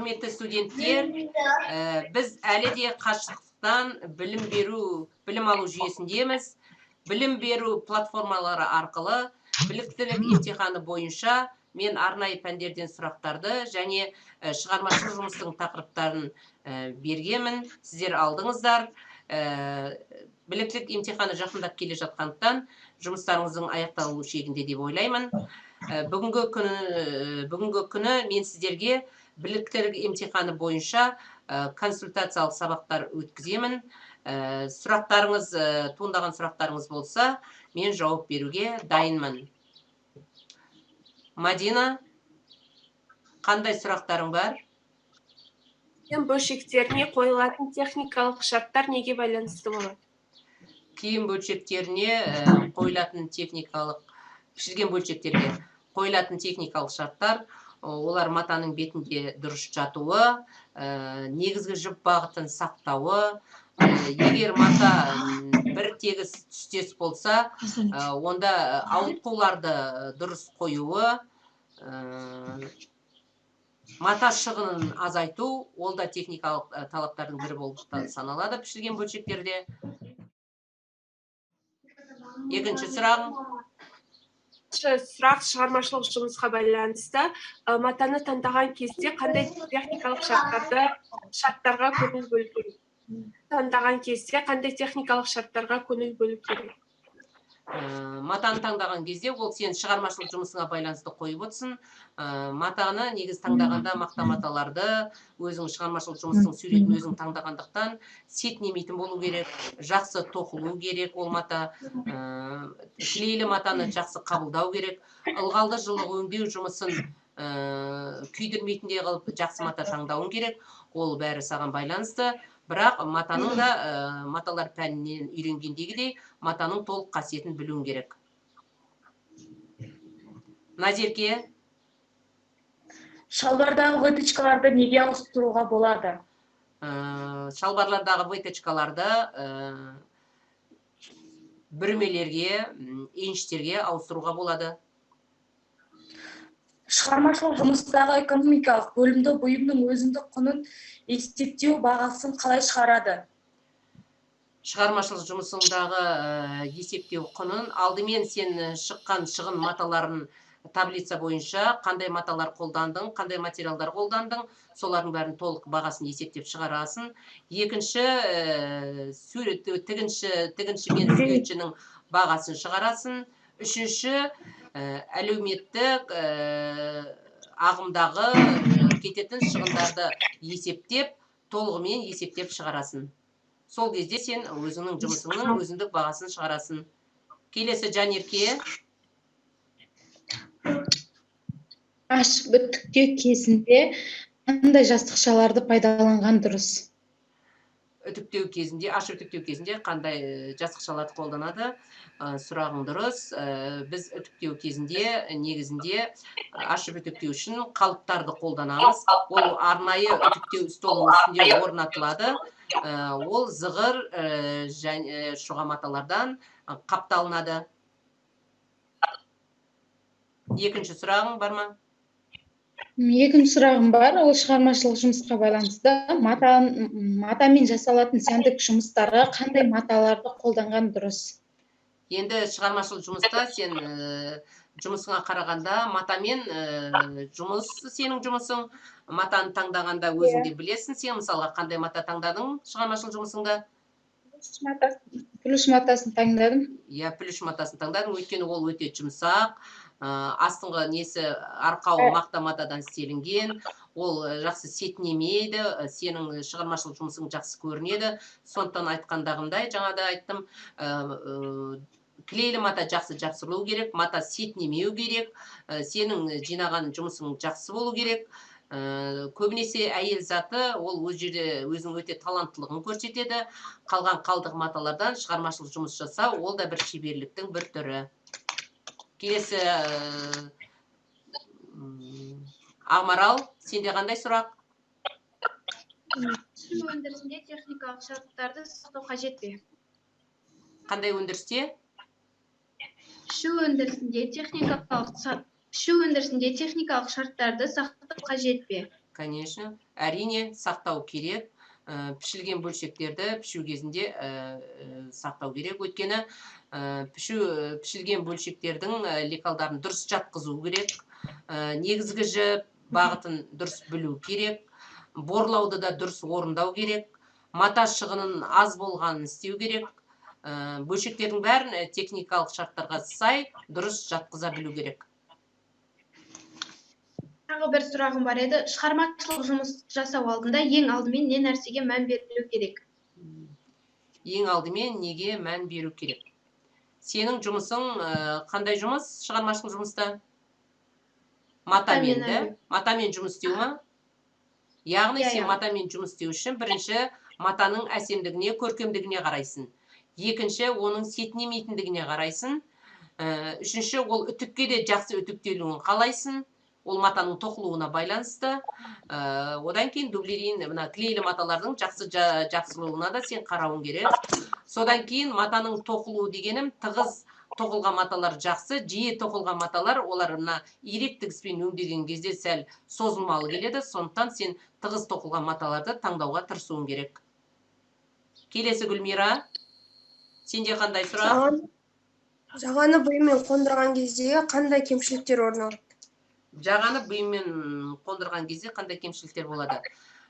Құрметті студенттер, біз әлі де қашықтықтан білім алу жүйесіндеміз. Білім беру платформалары арқылы біліктілік емтиханы бойынша мен арнайы пәндерден сұрақтарды және шығармашылық жұмыстың тақырыптарын бергенмін. Сіздер алдыңыздар. Біліктілік емтиханы жақындап келе жатқандықтан жұмыстарыңыздың аяқталу шегінде деп ойлаймын. Бүгінгі күні мен сіздерге біліктілік емтиханы бойынша консультациялық сабақтар өткіземін. Туындаған сұрақтарыңыз болса, мен жауап беруге дайынмын. Мадина, қандай сұрақтарың бар? Киім бөлшектеріне қойылатын техникалық шарттар неге байланысты болады? Киім бөлшектеріне қойылатын пішілген бөлшектерге қойылатын техникалық шарттар, олар матаның бетінде дұрыс жатуы, негізгі жүп бағытын сақтауы, егер мата бір тегіс түстес болса, онда ауытқуларды дұрыс қоюы, мата шығынын азайту, ол да техникалық талаптардың бірі болып саналады пішілген бөлшектерде. Екінші сұрағым. Сұрақ шығармашылық жұмысқа байланысты. Матаны таңдаған кезде қандай техникалық шарттарға көңіл бөлу керек? Таңдаған кезде қандай техникалық шарттарға көңіл бөлу керек? Матаны таңдаған кезде ол сен шығармашылық жұмысыңа байланысты қойып отырсың. Матаны негіз таңдағанда мақта маталарды, өзің шығармашылық жұмыстың суретін өзің таңдағандықтан сетнемейтін болу керек, жақсы тоқылу керек ол мата, клейлі матаны жақсы қабылдау керек, ылғалды жылы өңдеу жұмысын күйдірмейтіндей қылып жақсы мата таңдауың керек, ол бәрі саған байланысты. Бірақ матаның да маталар пәнінен үйренгендегідей матаның толық қасиетін білуің керек. Назерке? Шалбардағы выточкаларды неге ауыстыруға болады? Шалбарлардағы выточкаларды бүрмелерге, енштерге ауыстыруға болады. Шығармашылық жұмыстағы экономикалық бөлімді бұйымның өзіндік құнын есептеу бағасын қалай шығарады? Шығармашылық жұмысындағы есептеу құнын алдымен сен шыққан шығын маталарын таблица бойынша қандай маталар қолдандың, қандай материалдар қолдандың, солардың бәрін толық бағасын есептеп шығарасың. Екінші, тігінші мен суретшінің бағасын шығарасың. Үшінші, әлеуметтік ағымдағы кететін шығындарды есептеп, толығымен есептеп шығарасың. Сол кезде сен өзіңнің жұмысыңның өзіндік бағасын шығарасың. Келесі Жанерке. Ашып үтіктеу кезінде қандай жастықшаларды пайдаланған дұрыс? Ашып үтіктеу кезінде қандай жастықшаларды қолданады? Сұрағың дұрыс. Біз үтіктеу кезінде негізінде ашып үтіктеу үшін қалыптарды қолданамыз. Ол арнайы үтіктеу столының үстінде орнатылады. Ол зығыр және шұға маталардан қапталынады. Екінші сұрағың бар ма? Екінші сұрағым бар, ол шығармашылық жұмысқа байланысты. Матамен жасалатын сәндік жұмыстарға қандай маталарды қолданған дұрыс? Енді шығармашылық жұмыста сен жұмысыңа қарағанда матамен жұмыс сенің жұмысың. Матаны таңдағанда өзіңде білесің. Сен мысалға қандай мата таңдадың шығармашылық жұмысыңда? Плюш матасын таңдадым. Плюш матасын таңдадың, өйткені ол өте жұмсақ. Астыңғы несі арқауы мақта матадан істелінген. Ол жақсы сетнемейді, сенің шығармашылық жұмысың жақсы көрінеді. Сондықтан айтқандағымдай, жаңада айттым, клейлі мата жақсы жапсырылу керек, мата сетнемеу керек, сенің жинаған жұмысың жақсы болу керек. Көбінесе әйел заты ол өз жерде өзінің өте таланттылығын көрсетеді. Қалған қалдық маталардан шығармашылық жұмыс жасау, ол да бір шеберліктің бір түрі. Келесі Ақмарал, сенде қандай сұрақ? Шу өндірісінде техникалық шарттарды сақтау қажет пе? Қандай өндірісте? Шу өндірісінде техникалық шарттарды сақтау қажет пе? Конечно, әрине сақтау керек. Пішілген бөлшектерді пішу кезінде сақтау керек. Өйткені пішілген бөлшектердің лекалдарын дұрыс жатқызу керек. Негізгі жіп бағытын дұрыс білу керек. Борлауды да дұрыс орындау керек. Мата шығынын аз болғанын істеу керек. Бөлшектердің бәрін техникалық шарттарға сай дұрыс жатқыза білу керек. Тағы бір сұрағым бар еді. Шығармашылық жұмыс жасау алдында ең алдымен не нәрсеге мән берілу керек? Ең алдымен неге мән беру керек? Сенің жұмысың қандай жұмыс? Шығармашылық жұмыста? Матамен, да? Матамен жұмыс істеу ма? Яғни сен матамен жұмыс істеу үшін бірінші матаның әсемдігіне, көркемдігіне қарайсың. Екінші, оның сетінемейтіндігіне қарайсың. Үшінші, ол үтікке де жақсы үтіктелуін қалайсың. Ол матаның тоқылуына байланысты. Одан кейін дублерин, клейлі маталардың жақсылығына да сен қарауың керек. Содан кейін матаның тоқылуы дегенім тығыз тоқылған маталар жақсы, жиі тоқылған маталар олар ирек тігіспен өңдеген кезде сәл созылмалы келеді. Сондықтан сен тығыз тоқылған маталарды таңдауға тырысуың керек. Келесі Гүлмира, сенде қандай сұрақ? Жағаны бұйыммен қондырған кезде қандай кемшіліктер орын алады? Жағаны бұйыммен қондырған кезде қандай кемшіліктер болады?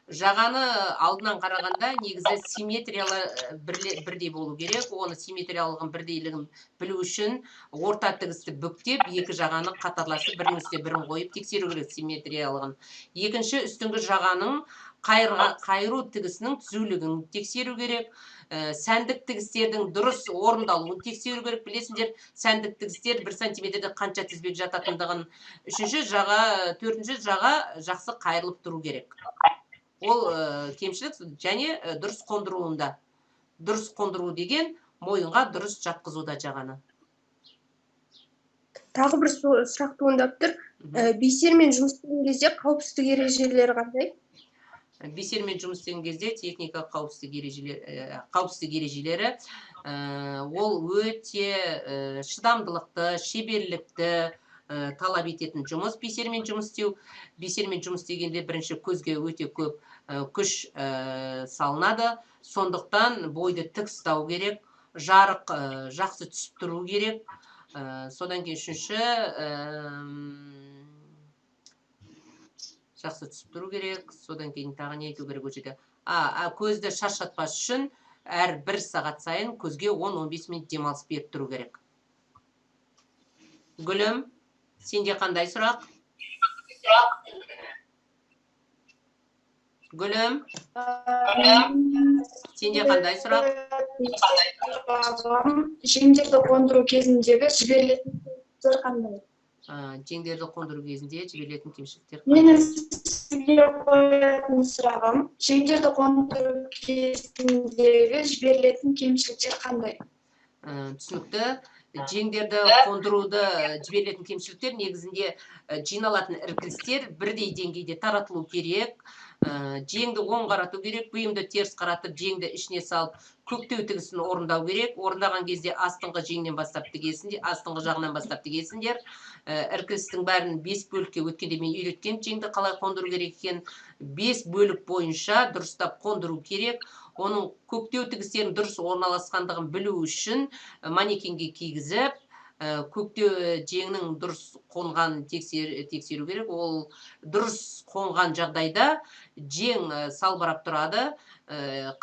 Жағаны алдынан қарағанда негізі симметриялы бірдей болу керек. Оны симметриялығын бірдейлігін білу үшін орта тігісті бүктеп, екі жағаны қатарласып, бірінің үстіне бірін қойып тексеру керек симметриялығын. Екінші, үстіңгі жағаның қайыру тігісінің түзулігін тексеру керек. Сәндік тігістердің дұрыс орындалуын тексеру керек. Білесіңдер, сәндік тігістер 1 сантиметрде қанша тізбек жататындығын. Төртінші жаға жақсы қайырылып тұру керек. Ол кемшілік және дұрыс қондыруында. Дұрыс қондыру деген мойынға дұрыс жатқызуда жағаны. Тағы бір сұрақ туындап тұр. Бисермен жұмыс істеген кезде қауіпсіздік ережелері қандай? Бисермен жұмыс істеген кезде техника қауіпсіздік ережелері ол өте шыдамдылықты, шеберлікті талап ететін жұмыс. Бисермен жұмыс істеу. Бисермен жұмыс істегенде бірінші көзге өте көп күш салынады. Сондықтан бойды тік ұстау керек, жарық жақсы түсіп тұру керек. Содан кейін үшінші жақсы түсіп тұру керек. Содан кейін тағы не айту керек өшеде. Көзді шаршатпас үшін әр 1 сағат сайын көзге 10-15 минут демалыс беріп тұру керек. Гүлім, сенде қандай сұрақ? Гүлім, сенде қандай сұрақ? Жеңдерді қондыру кезіндегі жіберілетін кемшіліктер қандай? Жеңдерді қондыру кезінде жіберілетін кемшіліктер Менің сізге қоятын сұрағым, жеңдерді қондыру кезіндегі жіберілетін кемшіліктер қандай? Түсінікті. Жеңдерді қондыруды жіберілетін кемшіліктер негізінде жиналатын іркілістер бірдей деңгейде таратылу керек. Жеңді оң қарату керек, бұйымды теріс қаратып, жеңді ішіне салып, көктеу тігісін орындау керек. Орындаған кезде астыңғы жеңнен бастап тігесіңдер, астыңғы жағынан бастап тігесіңдер. Іркілістің бәрін 5 бөлікке өткенде мен үйреткен, жеңді қалай қондыру керек екен. 5 бөлік бойынша дұрыстап қондыру керек. Оның көктеу тігістерін дұрыс орналасқандығын білу үшін манекенге кигізіп, көктеу жеңнің дұрыс қонған тексеру керек. Ол дұрыс қонған жағдайда жең салбырап тұрады,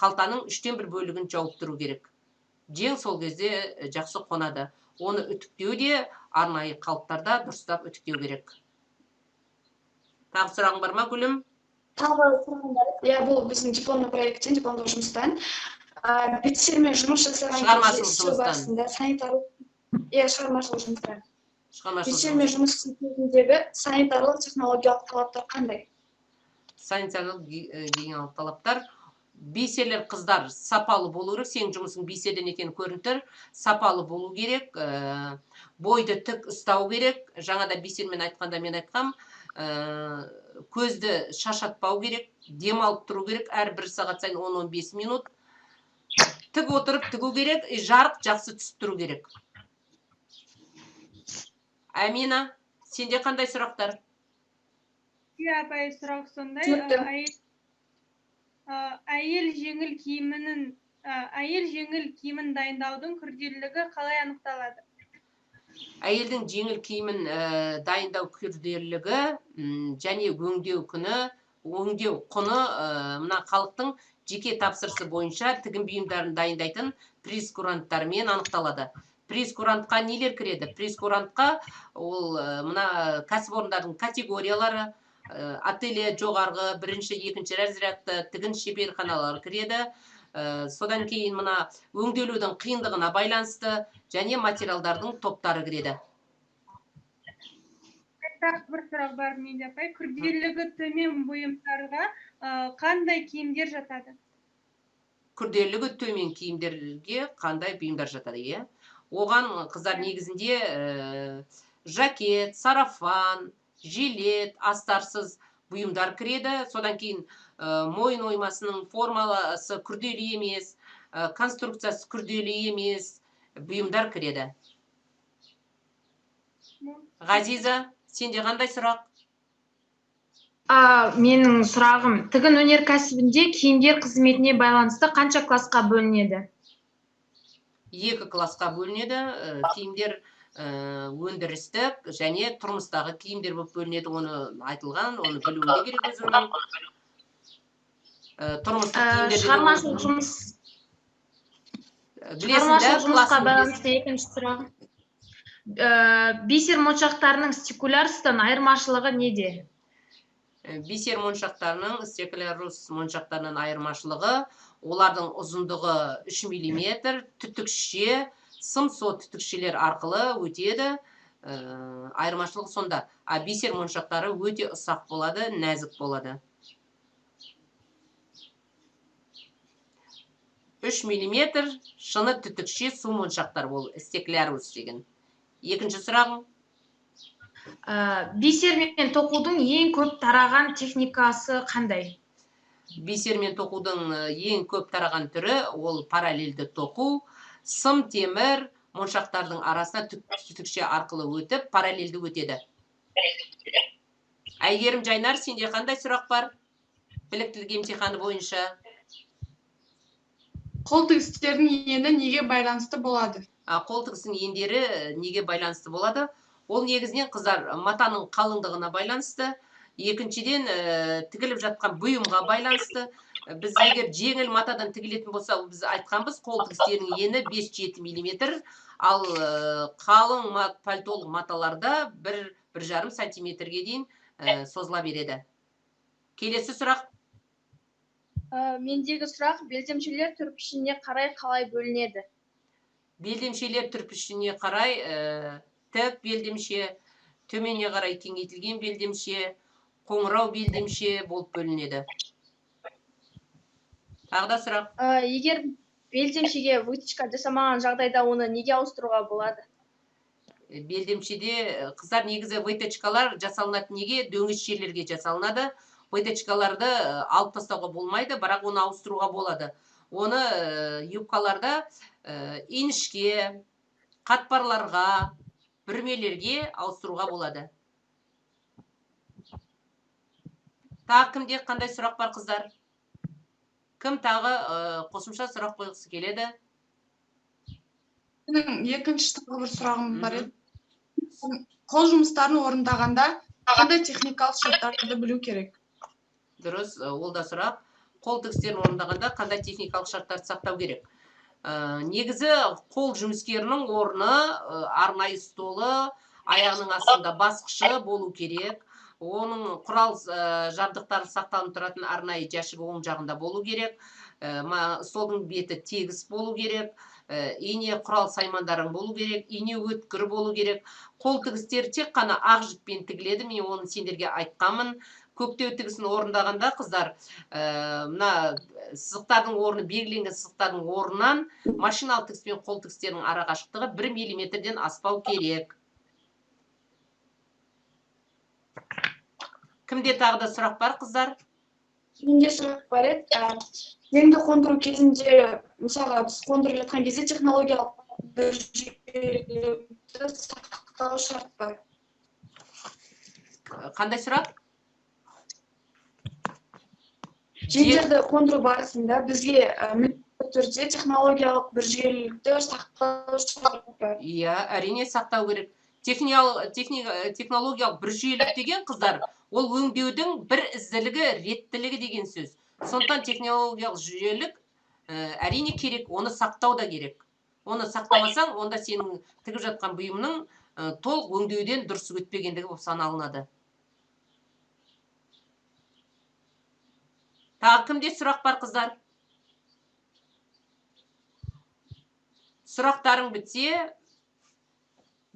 қалтаның 3/1 бөлігін жауып тұру керек. Жең сол кезде жақсы қонады. Оны үтіктеу де арнайы қалыптарда дұрыстап үтіктеу керек. Тағы сұрағың бар ма, Гүлім? Тағы сұрағым бар. Бұл біздің дипломный проекттен, дипломдық жұмыстан. Бисермен жұмыс жасаған барысында санитарлық шығармашылық жұмыстар. Бисермен жұмыс кезіндегі санитарлық технологиялық талаптар қандай? Санитарлық гигиеналық талаптар. Бисерлер қыздар сапалы болу керек. Сенің жұмысың бисерден екені көрініп тұр. Сапалы болу керек. Бойды тік ұстау керек. Жаңада бисермен айтқанда мен айтқам. Көзді шашатпау керек. Демалып тұру керек. Әр 1 сағат сайын 10-15 минут. Тік отырып тігу керек. Жарық жақсы түсіп тұру керек. Әмина, сенде қандай сұрақтар? апай сұрақ сондай. түсінікті. Әйел жеңіл киімін дайындаудың күрделілігі қалай анықталады? Әйелдің жеңіл киімін дайындау күрделілігі және өңдеу құны мына халықтың жеке тапсырысы бойынша тігін бұйымдарын дайындайтын прейскуранттармен анықталады. Прейскурантқа нелер кіреді? Прейскурантқа ол мына кәсіпорындардың категориялары, отеле жоғарғы, бірінші, екінші разрядты тігін шеберханалары кіреді. Содан кейін мына өңделудің қиындығына байланысты және материалдардың топтары кіреді. Бір сұрақ бар менде апай. Күрделілігі төмен бұйымдарға қандай киімдер жатады? Күрделілігі төмен киімдерге қандай бұйымдар жатады, иә? Оған қыздар негізінде жакет, сарафан, жилет, астарсыз бұйымдар кіреді. Содан кейін мойын оймасының формаласы күрделі емес, конструкциясы күрделі емес бұйымдар кіреді. Ғазиза, сенде қандай сұрақ? Менің сұрағым, тігін өнеркәсібінде киімдер қызметіне байланысты қанша классқа бөлінеді? 2 классқа бөлінеді. Киімдер өндірістік және тұрмыстағы киімдер болып бөлінеді. Оны айтылған, оны білуінде керек өзіңнің. Тұрмыстық киімдер. Шығармашылық жұмысқа байланысты екінші сұрақ. Бисер моншақтарының стекулярстан айырмашылығы неде? Бисер моншақтарының стекулярус моншақтарының айырмашылығы олардың ұзындығы 3 мм, түтікше, сымсо түтікшелер арқылы өтеді. Айырмашылығы сонда. Бисер моншақтары өте ұсақ болады, нәзік болады. 3 мм шыны түтікше су моншақтар ол стеклярус деген. Екінші сұрағың? Бисермен тоқудың ең көп тараған техникасы қандай? Бисермен тоқудың ең көп тараған түрі ол параллельді тоқу. Сым темір моншақтардың арасына түтікше арқылы өтіп, параллельді өтеді. Әйгерім Жайнар, сенде қандай сұрақ бар? Біліктілік емтиханы бойынша. Қол тігістердің ені неге байланысты болады? Қол тігісінің ендері неге байланысты болады? Ол негізінен қыздар матаның қалыңдығына байланысты. Екіншіден тігіліп жатқан бұйымға байланысты. Біз егер жеңіл матадан тігілетін болса, біз айтқанбыз, қол тігістерінің ені 5-7 мм, ал қалың пальтолық маталарда 1,5 сантиметрге дейін созыла береді. Келесі сұрақ. Мендегі сұрақ, белдемшелер түрпішіне қарай қалай бөлінеді? Белдемшелер түрпішіне қарай тік белдемше, төмене қарай кеңейтілген белдемше, қоңырау белдемше болып бөлінеді. Тағда сұрақ. Егер белдемшеге вытяжка жасамаған жағдайда оны неге ауыстыруға болады? Белдемшеде қыздар негізі вытяжкалар жасалынады неге? Дөңес жерлерге жасалынады. Вытяжкаларды алып тастауға болмайды, бірақ оны ауыстыруға болады. Оны юбкаларда инішке, қатпарларға, бүрмелерге ауыстыруға болады. Тағы кімде қандай сұрақ бар қыздар? Кім тағы қосымша сұрақ қойғысы келеді? Екінші тағы бір сұрағым бар еді. Қол жұмыстарын орындағанда қандай техникалық шарттарды білу керек? Дұрыс, ол да сұрақ. Қол тігістерін орындағанда қандай техникалық шарттарды сақтау керек? Негізі қол жұмыскерінің орны арнайы столы, аяғының астында басқышы болу керек. Оның құрал жабдықтары сақталынып тұратын арнайы жәшігі оң жағында болу керек. Столдың беті тегіс болу керек. Ине құрал саймандарың болу керек. Ине өткір болу керек. Қол тігістері тек қана ақ жіппен тігіледі. Мен оны сендерге айтқанмын. Көктеу тігісін орындағанда қыздар, мына сызықтардың орны, белгіленген сызықтардың орнынан машиналық тігіс пен қол тігістерінің ара қашықтығы 1 мм-ден аспау керек. Кімде тағы да сұрақ бар, қыздар? Менде сұрақ бар еді. Жеңді қондыру кезінде, мысалға, біз қондырып жатқан кезде технологиялық сақтау шарт бар. Қандай сұрақ? жеңдерді қондыру барысында бізге міндетті түрде технологиялық бір жүйелілікті сақтау шарты бар. Иә, әрине сақтау керек. Технологиялық бір жүйелік деген қыздар, ол өңдеудің бір ізділігі, реттілігі деген сөз. Сондықтан технологиялық жүйелік әрине керек, оны сақтау да керек. Оны сақтамасаң, онда сенің тігіп жатқан бұйымның толық өңдеуден дұрыс өтпегендігі болып саналынады. Тағы кімде сұрақ бар, қыздар? Сұрақтарың бітсе,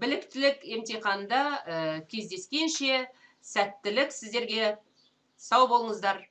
біліктілік емтиханында кездескенше сәттілік сіздерге. Сау болыңыздар.